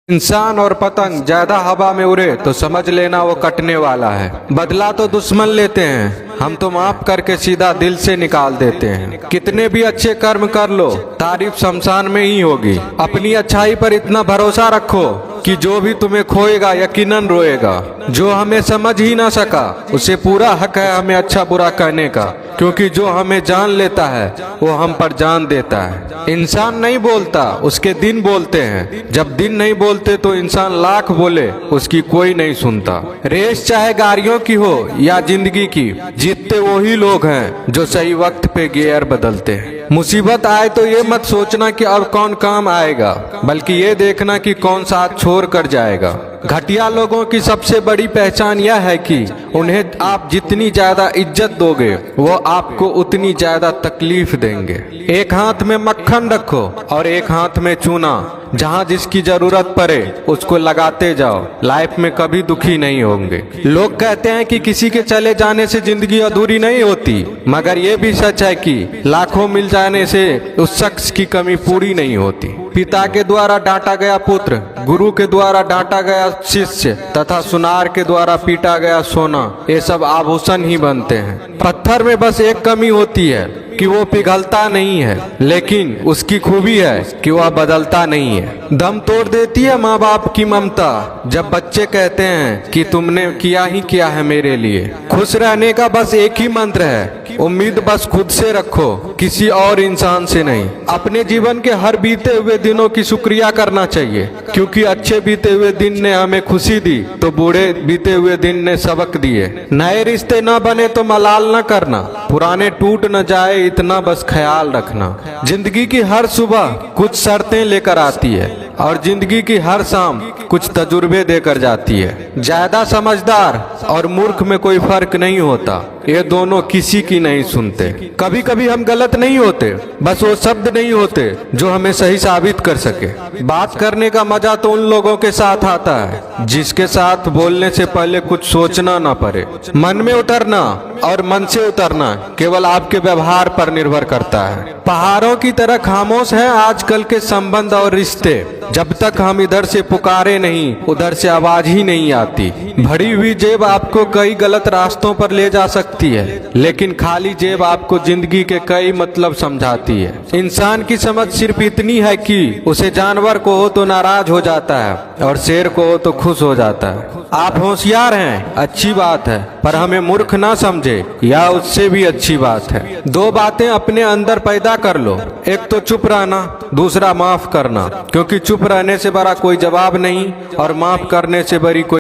इंसान और पतंग ज्यादा हवा में उड़े तो समझ लेना वो कटने वाला है। बदला तो दुश्मन लेते हैं, हम तो माफ करके सीधा दिल से निकाल देते हैं। कितने भी अच्छे कर्म कर लो, तारीफ शमशान में ही होगी। अपनी अच्छाई पर इतना भरोसा रखो कि जो भी तुम्हें खोएगा यकीनन रोएगा। जो हमें समझ ही ना सका उसे पूरा हक है हमें अच्छा बुरा कहने का, क्योंकि जो हमें जान लेता है वो हम पर जान देता है। इंसान नहीं बोलता, उसके दिन बोलते हैं। जब दिन नहीं बोलते तो इंसान लाख बोले उसकी कोई नहीं सुनता। रेस चाहे गाड़ियों की हो या जिंदगी की, जीतते वही लोग हैं जो सही वक्त पे गियर बदलते हैं। मुसीबत आए तो ये मत सोचना कि अब कौन काम आएगा, बल्कि ये देखना कि कौन साथ छोड़ कर जाएगा। घटिया लोगों की सबसे बड़ी पहचान यह है कि उन्हें आप जितनी ज्यादा इज्जत दोगे वो आपको उतनी ज्यादा तकलीफ देंगे। एक हाथ में मक्खन रखो और एक हाथ में चूना। जहाँ जिसकी जरूरत पड़े उसको लगाते जाओ, लाइफ में कभी दुखी नहीं होंगे। लोग कहते हैं कि किसी के चले जाने से जिंदगी अधूरी नहीं होती, मगर ये भी सच है कि लाखों मिल जाने से उस शख्स की कमी पूरी नहीं होती। पिता के द्वारा डांटा गया पुत्र, गुरु के द्वारा डांटा गया शिष्य तथा सुनार के द्वारा पीटा गया सोना, ये सब आभूषण ही बनते हैं। पत्थर में बस एक कमी होती है कि वो पिघलता नहीं है, लेकिन उसकी खूबी है कि वह बदलता नहीं है। दम तोड़ देती है माँ बाप की ममता जब बच्चे कहते हैं कि तुमने किया ही किया है मेरे लिए। खुश रहने का बस एक ही मंत्र है, उम्मीद बस खुद से रखो, किसी और इंसान से नहीं। अपने जीवन के हर बीते हुए दिनों की शुक्रिया करना चाहिए, क्योंकि अच्छे बीते हुए दिन ने हमें खुशी दी तो बूढ़े बीते हुए दिन ने सबक दिए। नए रिश्ते न बने तो मलाल न करना, पुराने टूट न जाए इतना बस ख्याल रखना। जिंदगी की हर सुबह कुछ शर्तें लेकर आती है और जिंदगी की हर शाम कुछ तजुर्बे देकर जाती है। ज्यादा समझदार और मूर्ख में कोई फर्क नहीं होता, ये दोनों किसी की नहीं सुनते। कभी कभी हम गलत नहीं होते, बस वो शब्द नहीं होते जो हमें सही साबित कर सके। बात करने का मजा तो उन लोगों के साथ आता है जिसके साथ बोलने से पहले कुछ सोचना ना पड़े। मन में उतरना और मन से उतरना केवल आपके व्यवहार पर निर्भर करता है। पहाड़ों की तरह खामोश है आजकल के संबंध और रिश्ते। जब तक हम इधर से पुकारे नहीं उधर से आवाज ही नहीं आती। भरी हुई जेब आपको कई गलत रास्तों पर ले जा सकती है, लेकिन खाली जेब आपको जिंदगी के कई मतलब समझाती है। इंसान की समझ सिर्फ इतनी है कि उसे जानवर को हो तो नाराज हो जाता है और शेर को हो तो खुश हो जाता है। आप होशियार हैं, अच्छी बात है, पर हमें मूर्ख ना समझे या उससे भी अच्छी बात है। दो बातें अपने अंदर पैदा कर लो, एक तो चुप रहना, दूसरा माफ करना, क्योंकि चुप रहने से बड़ा कोई जवाब नहीं और माफ करने से बड़ी कोई